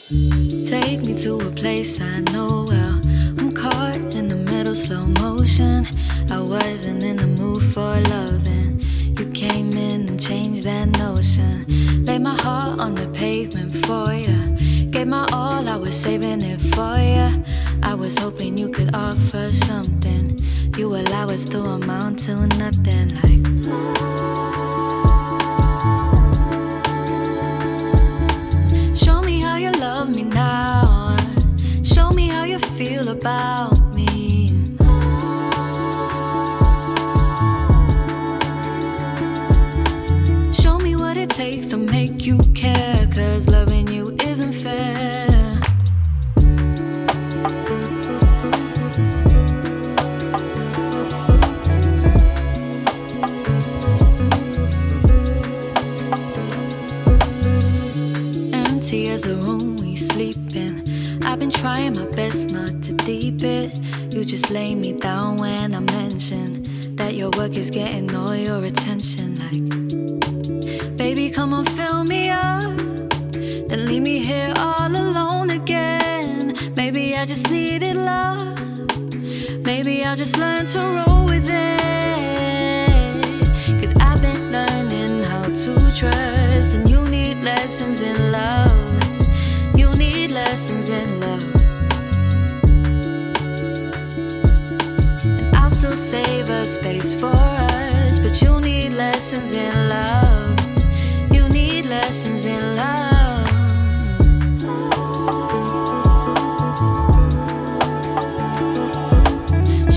Take me to a place I know well. I'm caught in the middle, slow motion. I wasn't in the mood for loving. You came in and changed that notion. Laid my heart on the pavement for you. Gave my all, I was saving it for you. I was hoping you could offer something. You allow us to amount to nothing like show me how you love me now. Show me how you feel about me. Show me what it takes to make you care, 'cause loving you isn't fair. Empty as the room we sleep in. I've been trying my best not to deep it. You just lay me down when I mention that your work is getting all your attention. Like, baby, come on, fill me up, then leave me here all alone again. Maybe I just needed love. Maybe I'll just learn to roll with it. 'Cause I've been learning how to trust, and you need lessons in love. You need lessons in love. And I'll still save a space for us, but you need lessons in love. You need lessons in love.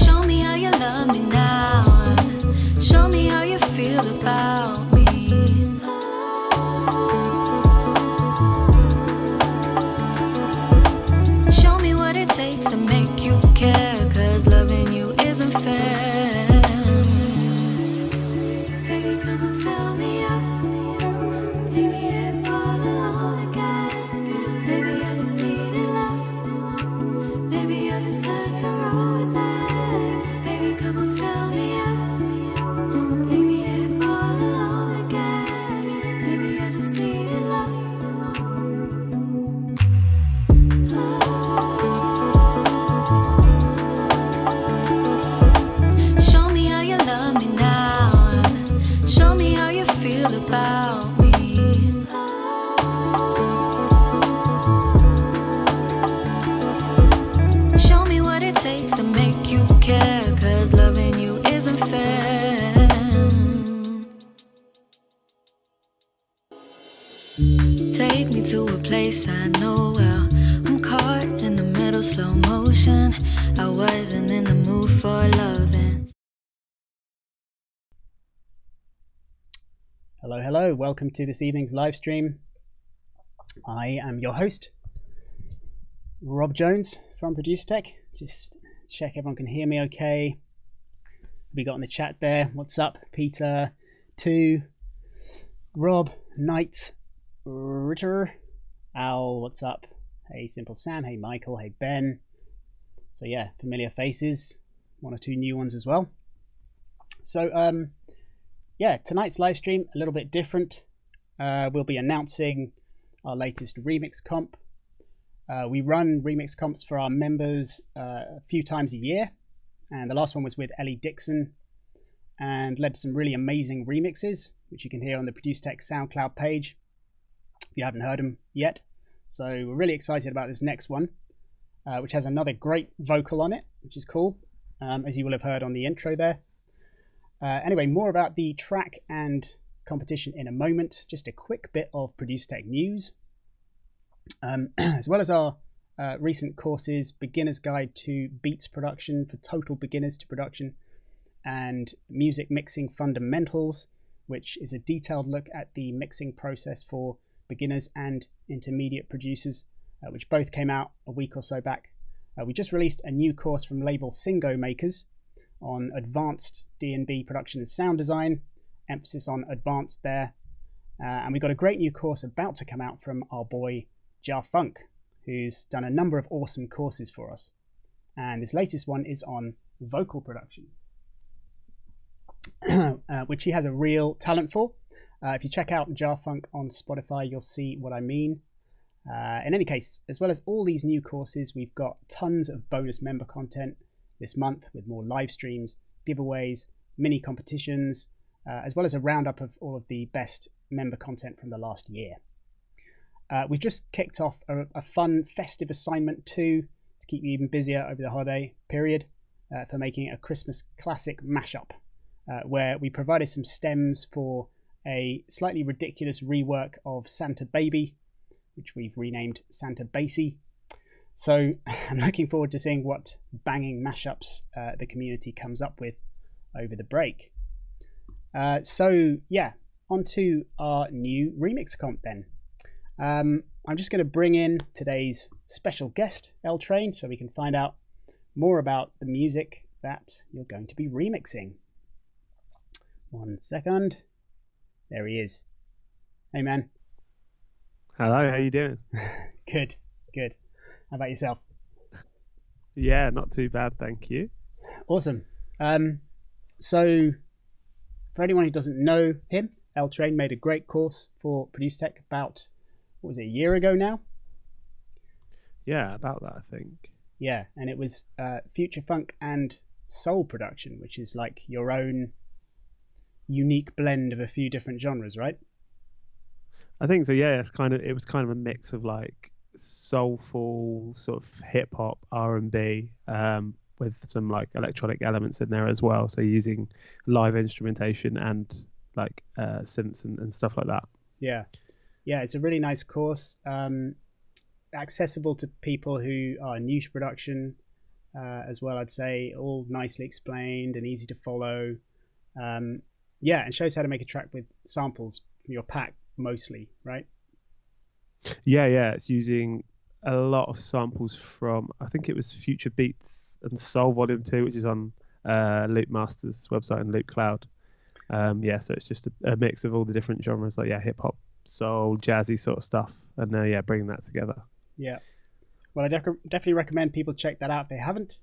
Show me how you love me now. Show me how you feel about me. Show me what it takes to make you care, 'cause loving you isn't fair. Baby, come and fill me up. Leave me here all alone again. Maybe I just needed love. Maybe I just learned to roll with it. Baby, come and fill me up. Leave me here all alone again. Maybe I just needed love. Show me how you love me now. Show me how you feel about me. Show me what it takes to make you care, 'cause loving you isn't fair. Take me to a place I know well. I'm caught in the middle, slow motion. I wasn't in the mood for loving. Hello, hello. Welcome to this evening's live stream. I am your host, Rob Jones from Produce Tech. Just check everyone can hear me okay. We got in the chat there. What's up, Peter, 2, Rob, Knight, Ritter, Al, what's up? Hey, Simple Sam. Hey, Michael. Hey, Ben. So yeah, familiar faces. 1 or 2 new ones as well. So yeah, tonight's live stream a little bit different. We'll be announcing our latest remix comp. We run remix comps for our members a few times a year, and the last one was with Ellie Dixon and led to some really amazing remixes, which you can hear on the Produce Tech SoundCloud page if you haven't heard them yet. So we're really excited about this next one, which has another great vocal on it, which is cool, as you will have heard on the intro there. Anyway, more about the track and competition in a moment. Just a quick bit of Produce Tech news. As well as our recent courses, Beginner's Guide to Beats Production for Total Beginners to Production, and Music Mixing Fundamentals, which is a detailed look at the mixing process for beginners and intermediate producers, which both came out a week or so back. We just released a new course from label Singo Makers on advanced D&B production and sound design, emphasis on advanced there. And we got a great new course about to come out from our boy Jar Funk, who's done a number of awesome courses for us. And this latest one is on vocal production, which he has a real talent for. If you check out Jar Funk on Spotify, you'll see what I mean. In any case, as well as all these new courses, we've got tons of bonus member content this month with more live streams, giveaways, mini competitions, as well as a roundup of all of the best member content from the last year. We've just kicked off a fun festive assignment too, to keep you even busier over the holiday period, for making a Christmas classic mashup, where we provided some stems for a slightly ridiculous rework of Santa Baby, which we've renamed Santa Basie. So I'm looking forward to seeing what banging mashups the community comes up with over the break. So yeah, on to our new remix comp then. I'm just going to bring in today's special guest, L Train, so we can find out more about the music that you're going to be remixing. 1 second. There he is. Hey, man. Hello, how you doing? Good. How about yourself? Yeah, not too bad, thank you. Awesome. So, for anyone who doesn't know him, L Train made a great course for Produce Tech about, what was it, a year ago now? Yeah, about that, I think. Yeah, and it was future funk and soul production, which is like your own unique blend of a few different genres, right? I think so. Yeah, it was kind of a mix of like soulful sort of hip hop, R&B, with some like electronic elements in there as well. So using live instrumentation and like synths and stuff like that. Yeah, it's a really nice course. Accessible to people who are new to production as well, I'd say. All nicely explained and easy to follow. And shows how to make a track with samples from your pack mostly, right? Yeah, it's using a lot of samples from, I think it was Future Beats and Soul Volume 2, which is on Loop Master's website and Loop Cloud. So it's just a mix of all the different genres, like hip hop, soul, jazzy sort of stuff, and bringing that together. Yeah, well, I definitely recommend people check that out if they haven't,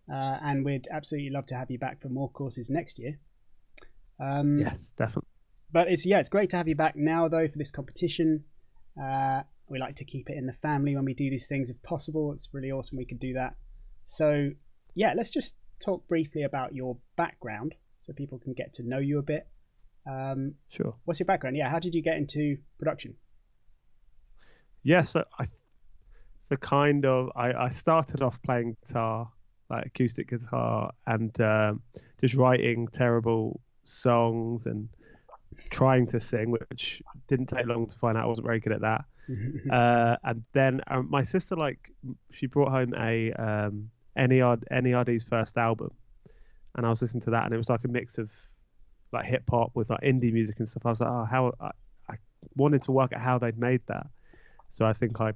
and we'd absolutely love to have you back for more courses next year. Yes, definitely. But it's great to have you back now though for this competition. We like to keep it in the family when we do these things if possible. It's really awesome we could do that. So yeah, let's just talk briefly about your background so people can get to know you a bit. Sure. What's your background? Yeah, how did you get into production? Yeah, so I started off playing guitar, like acoustic guitar, and just writing terrible songs and trying to sing, which didn't take long to find out I wasn't very good at that. And then my sister, she brought home a NERD's first album, and I was listening to that, and it was like a mix of like hip hop with like indie music and stuff. I was like, I wanted to work at how they'd made that. So I think I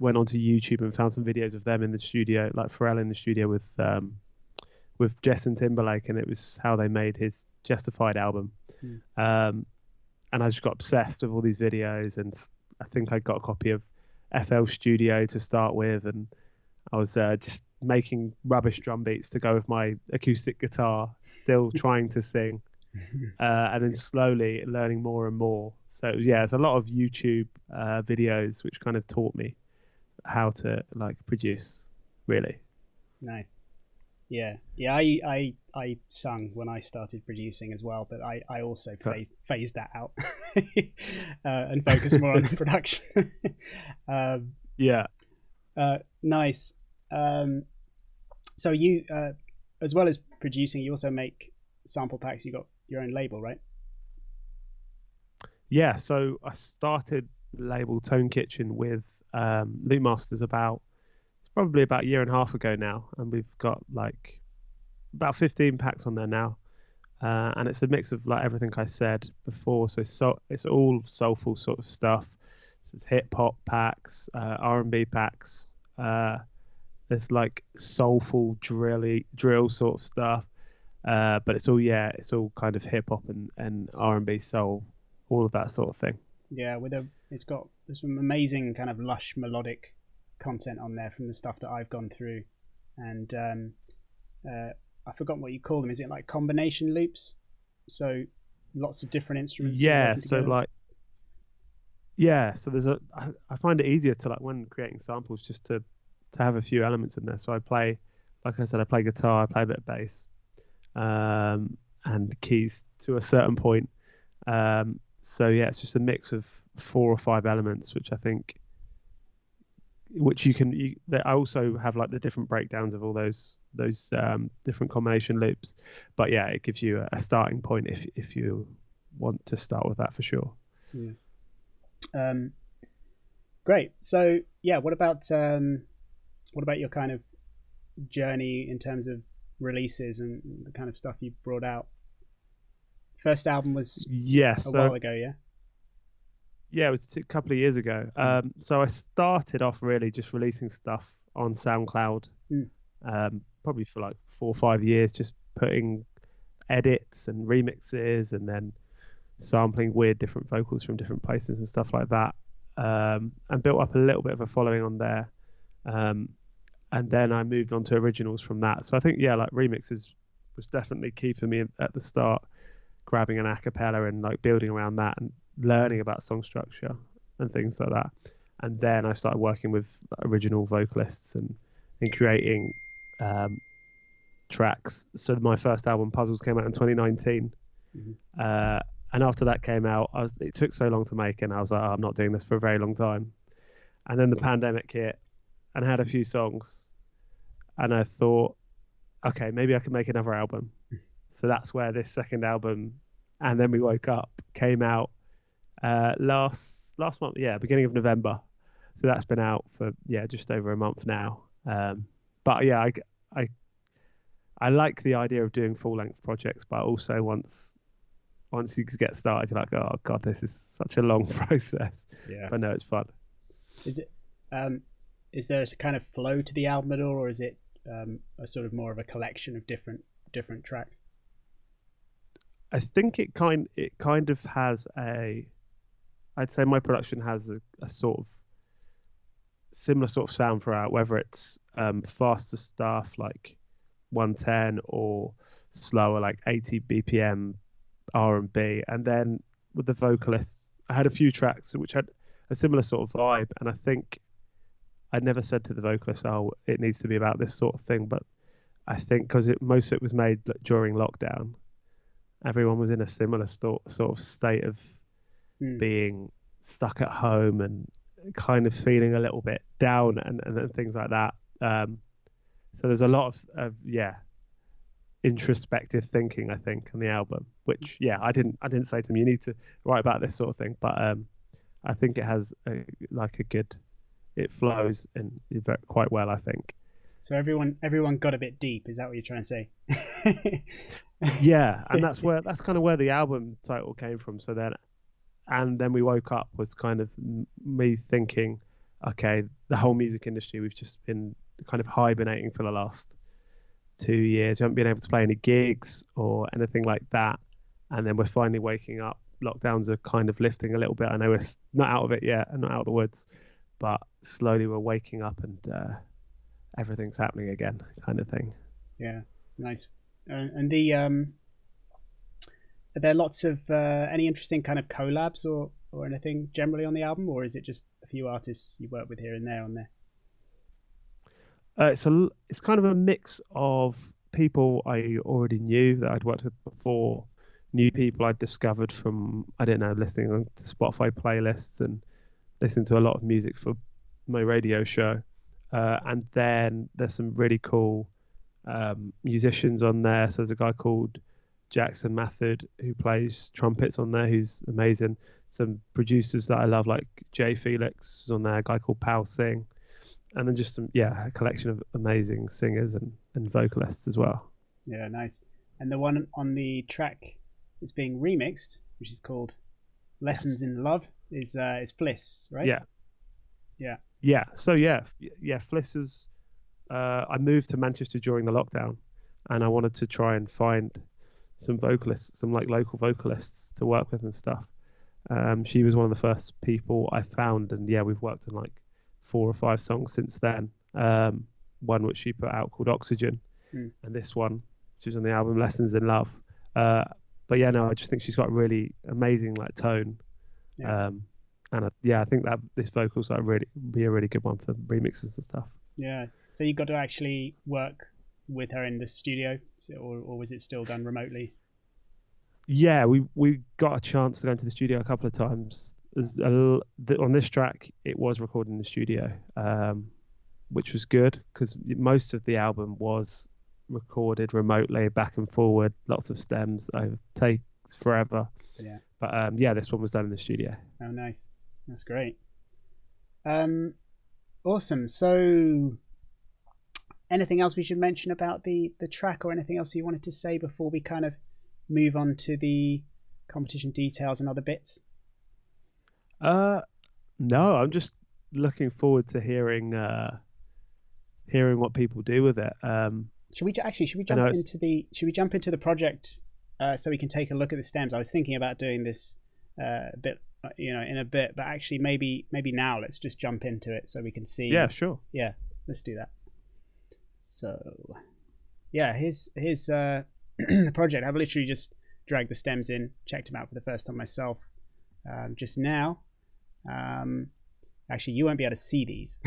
went onto YouTube and found some videos of them in the studio, like Pharrell in the studio with Justin Timberlake, and it was how they made his Justified album. And I just got obsessed with all these videos, and I think I got a copy of FL Studio to start with, and I was just making rubbish drum beats to go with my acoustic guitar, still trying to sing, and then slowly learning more and more. So it's a lot of YouTube videos which kind of taught me how to like produce, really. Nice. Yeah. I sung when I started producing as well, but I also phased that out and focused more on the production. Nice. So you, as well as producing, you also make sample packs. You got your own label, right? Yeah. So I started the label Tone Kitchen with Loop Masters probably about a year and a half ago now, and we've got like about 15 packs on there now, and it's a mix of like everything I said before. So it's all soulful sort of stuff. So it's hip hop packs, R&B packs. There's like soulful drill sort of stuff, but it's all kind of hip hop and R&B, soul, all of that sort of thing. Yeah, there's some amazing kind of lush melodic content on there from the stuff that I've gone through, and I've forgotten what you call them. Is it like combination loops? So lots of different instruments. Yeah, so like Yeah, so I find it easier to, like, when creating samples, just to have a few elements in there. So I play, like I said, I play guitar, I play a bit of bass, and keys to a certain point. So yeah, it's just a mix of 4 or 5 elements, which I think, I also have like the different breakdowns of all those different combination loops. But yeah, it gives you a starting point if you want to start with that, for sure. Yeah. Great. So yeah, what about your kind of journey in terms of releases and the kind of stuff you brought out? First album was a while ago, yeah? Yeah, it was a couple of years ago. So I started off really just releasing stuff on SoundCloud, probably for like 4 or 5 years, just putting edits and remixes and then sampling weird different vocals from different places and stuff like that, and built up a little bit of a following on there. And then I moved on to originals from that. So I think, yeah, like remixes was definitely key for me at the start, grabbing an a cappella and like building around that and learning about song structure and things like that. And then I started working with original vocalists and creating tracks. So my first album, Puzzles, came out in 2019. And after that came out, it took so long to make, and I was like, oh, I'm not doing this for a very long time. And then the pandemic hit, and I had a few songs, and I thought, okay, maybe I can make another album. So that's where this second album, And Then We Woke Up, came out last month, beginning of November. So that's been out for just over a month now. But yeah, I like the idea of doing full length projects, but also once you get started, you're like, oh god, this is such a long process. Yeah. But no, it's fun. Is it? Is there a kind of flow to the album at all, or is it a sort of more of a collection of different tracks? I think it kind of has I'd say my production has a sort of similar sort of sound throughout, whether it's faster stuff like 110 or slower like 80 BPM R&B. And then with the vocalists, I had a few tracks which had a similar sort of vibe, and I think I never said to the vocalist, oh, it needs to be about this sort of thing, but I think because most of it was made during lockdown, everyone was in a similar sort of state of being stuck at home and kind of feeling a little bit down and things like that. So there's a lot of introspective thinking, I think, on the album, which I didn't say to them, you need to write about this sort of thing, but I think it has it flows and quite well, I think. So everyone got a bit deep. Is that what you're trying to say? Yeah, and that's kind of where the album title came from. So then, And Then We Woke Up was kind of me thinking, okay, the whole music industry, we've just been kind of hibernating for the last 2 years. We haven't been able to play any gigs or anything like that, and then we're finally waking up. Lockdowns are kind of lifting a little bit. I know we're not out of it yet and not out of the woods, but slowly we're waking up and everything's happening again, kind of thing. Yeah, nice. And the are there lots of any interesting kind of collabs or anything generally on the album, or is it just a few artists you work with here and there on there? It's kind of a mix of people I already knew that I'd worked with before, new people I'd discovered from, I don't know, listening to Spotify playlists and listening to a lot of music for my radio show. And then there's some really cool musicians on there. So there's a guy called Jackson Mathod who plays trumpets on there, who's amazing. Some producers that I love, like Jay Felix is on there, a guy called Pal Singh. And then just a collection of amazing singers and vocalists as well. Yeah, nice. And the one on the track that's being remixed, which is called Lessons in Love, is Fliss, right? Yeah. So Fliss is. I moved to Manchester during the lockdown, and I wanted to try and find some vocalists, some like local vocalists to work with and stuff. She was one of the first people I found, and we've worked on like 4 or 5 songs since then. One which she put out called Oxygen, and this one, which is on the album Lessons in Love. But I just think she's got a really amazing like tone, and And yeah, I think that this vocals like really be a really good one for remixes and stuff. Yeah. So you got to actually work with her in the studio, or was it still done remotely? Yeah, we got a chance to go into the studio a couple of times. On this track, it was recorded in the studio, which was good because most of the album was recorded remotely, back and forward, lots of stems. It takes forever. Yeah. But yeah, this one was done in the studio. Oh, nice. That's great. Awesome. So, anything else we should mention about the track, or anything else you wanted to say before we kind of move on to the competition details and other bits? No, I'm just looking forward to hearing what people do with it. Should we jump into the project so we can take a look at the stems? I was thinking about doing this a bit, in a bit, but actually maybe now let's just jump into it so we can see. Yeah, sure. Yeah, let's do that. So, yeah, here's the project. I've literally just dragged the stems in, checked them out for the first time myself just now. Actually, you won't be able to see these,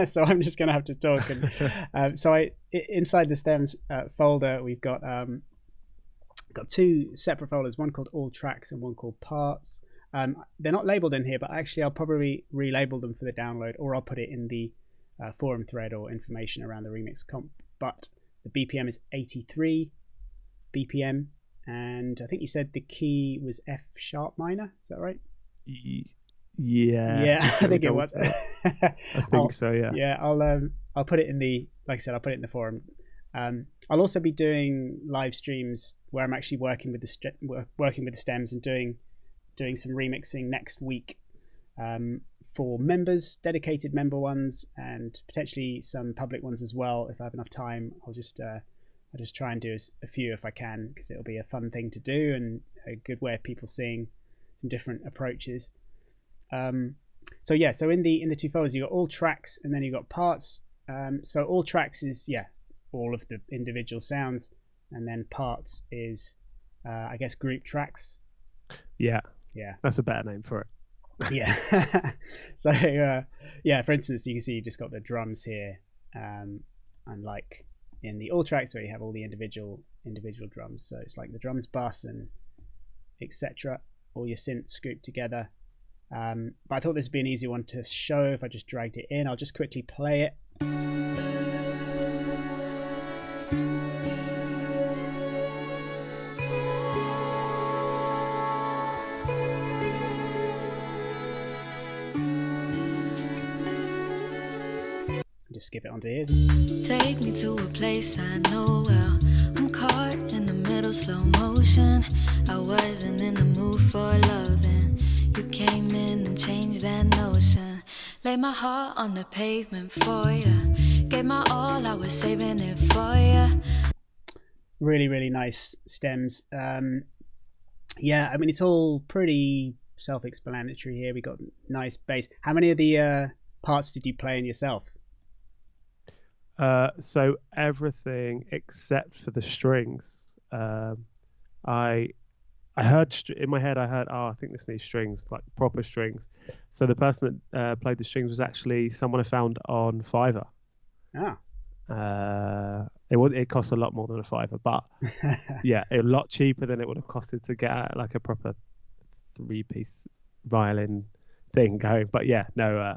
so I'm just going to have to talk. And so inside the stems folder, we've got two separate folders, one called All Tracks and one called Parts. They're not labeled in here, but actually I'll probably relabel them for the download, or I'll put it in the forum thread or information around the remix comp. But the BPM is 83 BPM, and I think you said the key was F sharp minor. Is that right? Yeah, I think it was. I think so. Yeah. Yeah, I'll put it in the, like I said, I'll put it in the forum. I'll also be doing live streams where I'm actually working with the stems and doing some remixing next week for members, dedicated member ones, and potentially some public ones as well. If I have enough time, I'll just try and do a few if I can, because it'll be a fun thing to do and a good way of people seeing some different approaches. So in the two folders, you got All Tracks and then you got Parts. So All Tracks is all of the individual sounds, and then Parts is I guess group tracks. Yeah, that's a better name for it. Yeah. So for instance, you can see you just got the drums here, unlike in the All Tracks where you have all the individual drums. So it's like the drums, bass, and etc. All your synths grouped together. But I thought this would be an easy one to show if I just dragged it in. I'll just quickly play it. Just skip it onto here. Take me to a place I know well. I'm caught in the middle, slow motion. I wasn't in the mood for loving. You came in and changed that notion. Lay my heart on the pavement for you. Gave my all, I was saving it for you. Really, really nice stems. Yeah, I mean, it's all pretty self-explanatory here. We got nice bass. How many of the parts did you play in yourself? So everything except for the strings. I heard in my head, I think this needs strings, like proper strings. So the person that played the strings was actually someone I found on Fiverr. It cost a lot more than a Fiverr, but yeah, a lot cheaper than it would have costed to get like a proper 3-piece violin thing going. But yeah, no,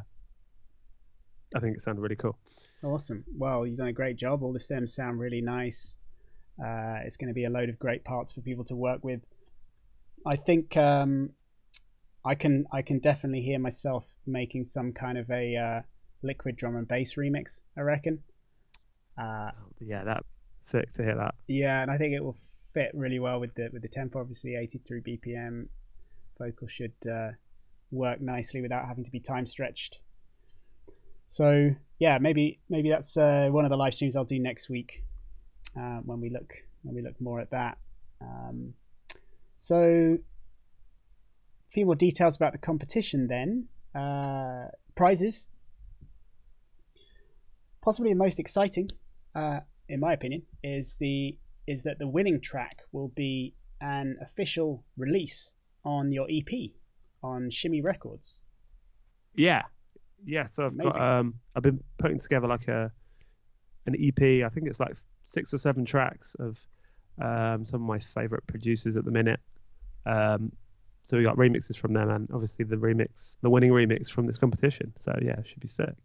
I think it sounded really cool. Awesome. Well, you've done a great job. All the stems sound really nice. It's going to be a load of great parts for people to work with. I think I can definitely hear myself making some kind of a liquid drum and bass remix, I reckon. Yeah, that's sick to hear that. Yeah, and I think it will fit really well with the tempo. Obviously, 83 BPM vocal should work nicely without having to be time stretched. So yeah, maybe that's one of the live streams I'll do next week when we look more at that. So a few more details about the competition then. Prizes. Possibly the most exciting, in my opinion, is that the winning track will be an official release on your EP on Shimmy Records. Yeah, so Amazing. I've been putting together like an EP. I think it's like 6 or 7 tracks of some of my favorite producers at the minute. So we got remixes from them, and obviously the winning remix from this competition. So yeah, it should be sick.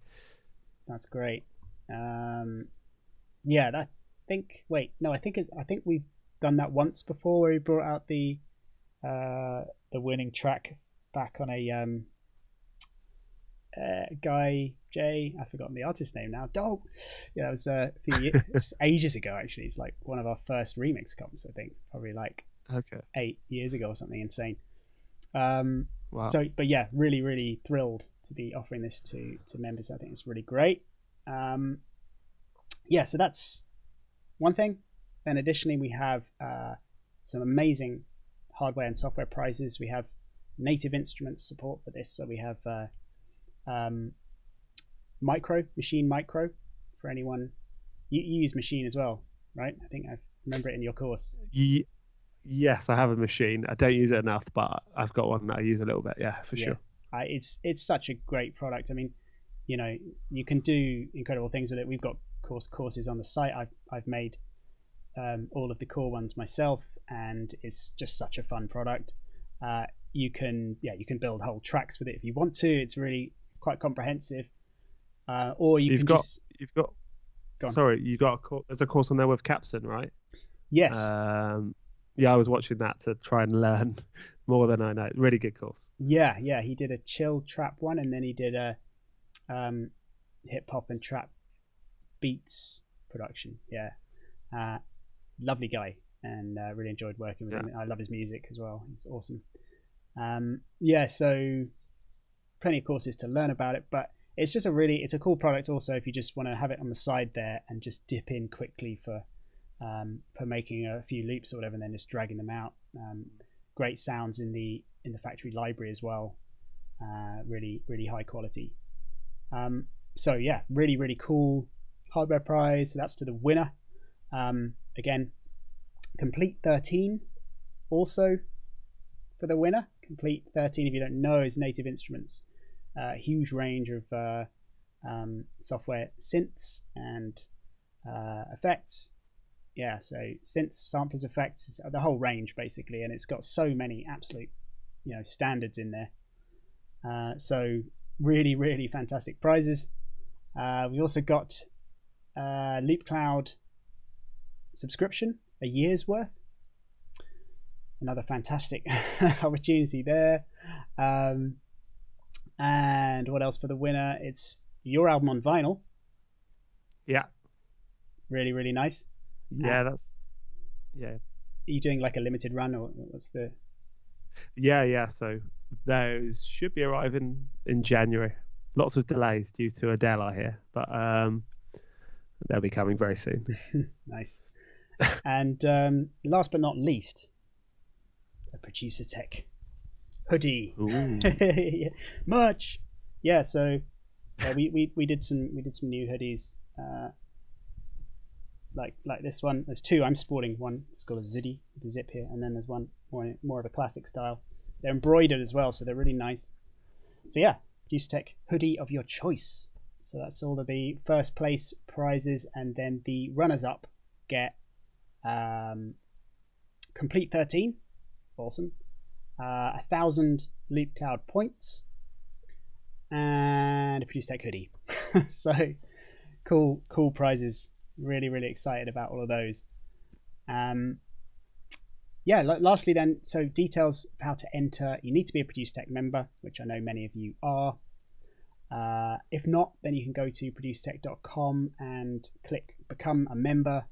That's great. Yeah, I think. Wait, no, I think we've done that once before, where we brought out the winning track back on a Guy J. I've forgotten the artist name now. Dog. Yeah, it was a few years, ages ago. Actually, it's like one of our first remix comps. I think probably like 8 years ago or something insane. Wow. So, but yeah, really, really thrilled to be offering this to members. I think it's really great. Yeah, so that's one thing. Then additionally, we have some amazing hardware and software prizes. We have native instruments support for this. So we have machine micro for anyone. You use machine as well, right? I think I remember it in your course. Yes, I have a machine. I don't use it enough, but I've got one that I use a little bit. Yeah, for sure. It's such a great product. I mean, you know, you can do incredible things with it. We've got courses on the site. I've made all of the core ones myself, and it's just such a fun product. You can build whole tracks with it if you want to. It's really quite comprehensive. Or you there's a course on there with Capson, right? Yes. Yeah, I was watching that to try and learn more than I know. Really good course. Yeah, he did a chill trap one, and then he did a hip hop and trap beats production. Yeah, lovely guy, and really enjoyed working with him. I love his music as well. He's awesome. Yeah, so plenty of courses to learn about it, but it's just it's a cool product also if you just want to have it on the side there and just dip in quickly for making a few loops or whatever, and then just dragging them out. Great sounds in the factory library as well. Really, really high quality. So yeah, really, really cool hardware prize. So that's to the winner. Again, Complete 13 also for the winner. Complete 13, if you don't know, is Native Instruments. Huge range of software synths and effects. Yeah, so synths, samplers, effects, the whole range basically, and it's got so many absolute, standards in there. So really, really fantastic prizes. We also got Leap Cloud subscription, a year's worth. Another fantastic opportunity there. And what else for the winner? It's your album on vinyl. Yeah. Really, really nice. Yeah, Are you doing like a limited run, or what's the? Yeah. So those should be arriving in January. Lots of delays due to Adele, I hear, but they'll be coming very soon. Nice. And last but not least, the Producer Tech hoodie. Merch. Yeah. So we did some new hoodies. Like this one. There's two. I'm sporting one. It's got a Ziddy with the zip here, and then there's one more of a classic style. They're embroidered as well, so they're really nice. So yeah, Producer Tech hoodie of your choice. So that's all of the first place prizes, and then the runners up get Complete 13, awesome, 1,000 Leap Cloud points, and a Producer Tech hoodie. So cool prizes. Really, really excited about all of those. Lastly then, so details of how to enter. You need to be a Producer Tech member, which I know many of you are. If not, then you can go to producertech.com and click become a member,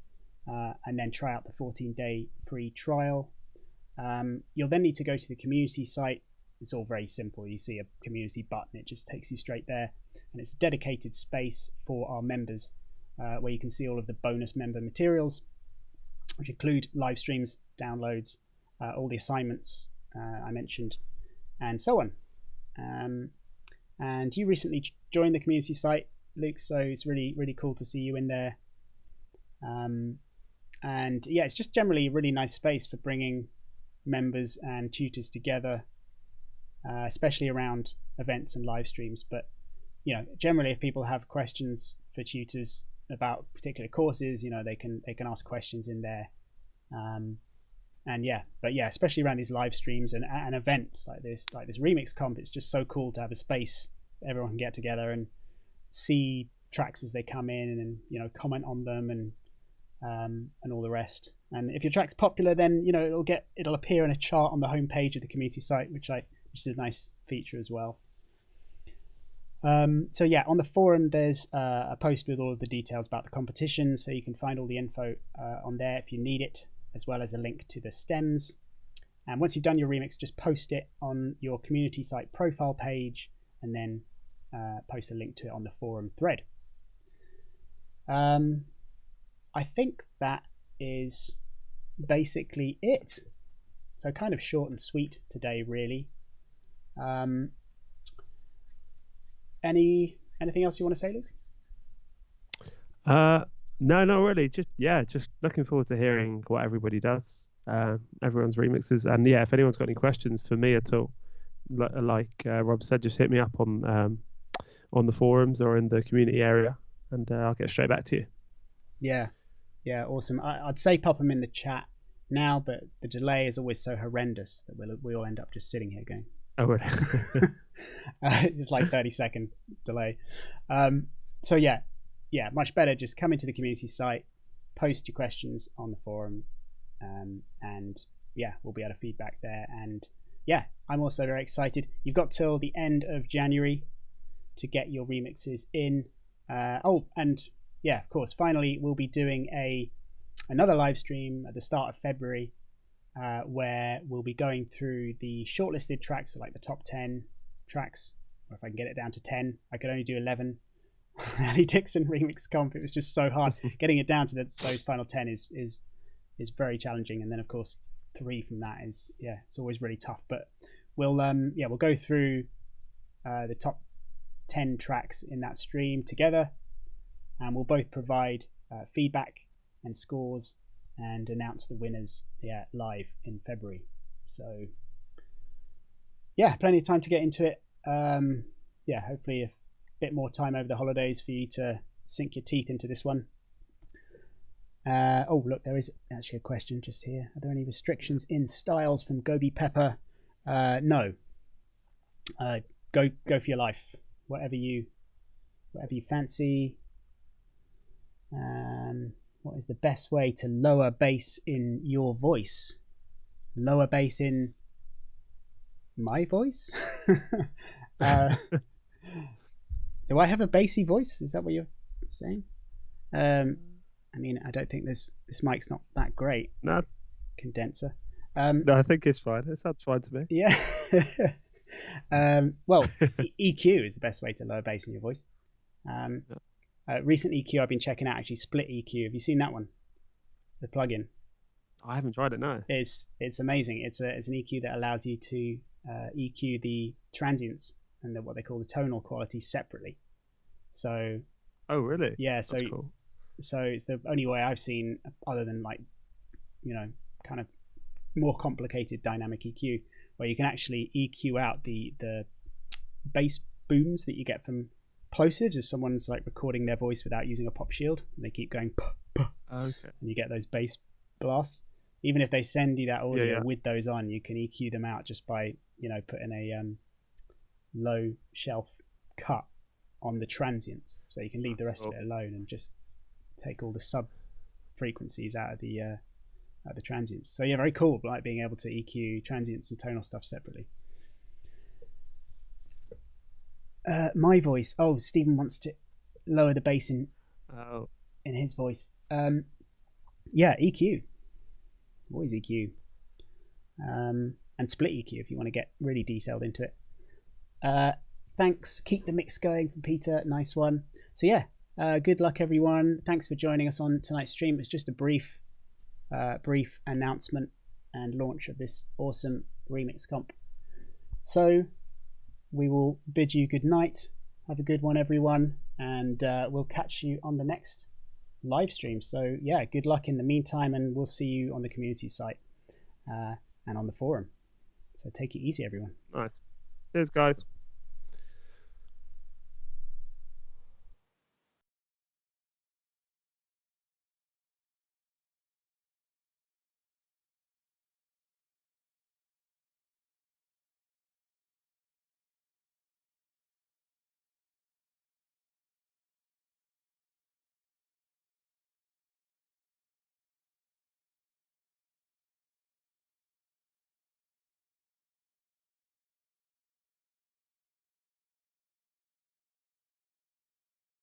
and then try out the 14-day free trial. You'll then need to go to the community site. It's all very simple. You see a community button, it just takes you straight there, and it's a dedicated space for our members, where you can see all of the bonus member materials, which include live streams, downloads, all the assignments I mentioned, and so on. And you recently joined the community site, Luke, so it's really, really cool to see you in there. And yeah, it's just generally a really nice space for bringing members and tutors together especially around events and live streams. But generally, if people have questions for tutors about particular courses, they can ask questions in there. Especially around these live streams and events like this remix comp, it's just so cool to have a space that everyone can get together and see tracks as they come in and comment on them and all the rest. And if your track's popular, then it'll appear in a chart on the homepage of the community site, which is a nice feature as well. On the forum there's a post with all of the details about the competition, so you can find all the info on there if you need it, as well as a link to the stems. And once you've done your remix, just post it on your community site profile page and then post a link to it on the forum thread. I think that is basically it. So kind of short and sweet today, really. Anything else you want to say, Luke? No, not really. Just looking forward to hearing what everybody does, everyone's remixes, and if anyone's got any questions for me at all, like Rob said, just hit me up on the forums or in the community area, and I'll get straight back to you. Yeah, awesome. I'd say pop them in the chat now, but the delay is always so horrendous that we all end up just sitting here going, oh, really? it's just like 30-second delay. Much better just come into the community site, post your questions on the forum, and we'll be able to feedback there. And I'm also very excited. You've got till the end of January to get your remixes in. Of course, finally we'll be doing another live stream at the start of February, where we'll be going through the shortlisted tracks, so like the top 10 tracks, or if I can get it down to 10. I could only do 11. Ali Dixon remix comp, it was just so hard. Getting it down to those final 10 is very challenging, and then of course 3 from that is it's always really tough. But we'll go through the top 10 tracks in that stream together, and we'll both provide feedback and scores and announce the winners live in February. So plenty of time to get into it. Hopefully a bit more time over the holidays for you to sink your teeth into this one. Look, there is actually a question just here. Are there any restrictions in styles from Gobi Pepper? No. Go for your life. Whatever you fancy. What is the best way to lower bass in your voice? Lower bass in my voice? Do I have a bassy voice? Is that what you're saying? I don't think this mic's not that great. No. Condenser. No, I think it's fine. It sounds fine to me. Yeah. EQ is the best way to lower bass in your voice. Recent EQ I've been checking out, actually, Split EQ. Have you seen that one? The plugin. I haven't tried it, no. It's amazing. It's an EQ that allows you to EQ the transients and what they call the tonal quality separately. So. Oh, really? Yeah. So. That's cool. So it's the only way I've seen, other than kind of more complicated dynamic EQ, where you can actually EQ out the bass booms that you get from plosives. If someone's like recording their voice without using a pop shield and they keep going puh, puh, okay, and you get those bass blasts, even if they send you that audio with those on, you can EQ them out just by putting a low shelf cut on the transients, so you can leave the rest of it alone and just take all the sub frequencies out of the transients. So very cool, like being able to EQ transients and tonal stuff separately. My voice. Oh, Stephen wants to lower the bass in his voice. EQ. Always EQ. And split EQ if you want to get really detailed into it. Thanks. Keep the mix going from Peter. Nice one. So good luck, everyone. Thanks for joining us on tonight's stream. It's just a brief announcement and launch of this awesome remix comp. So we will bid you good night. Have a good one, everyone, and we'll catch you on the next live stream. So good luck in the meantime, and we'll see you on the community site and on the forum. So take it easy, everyone. Nice. Cheers, guys.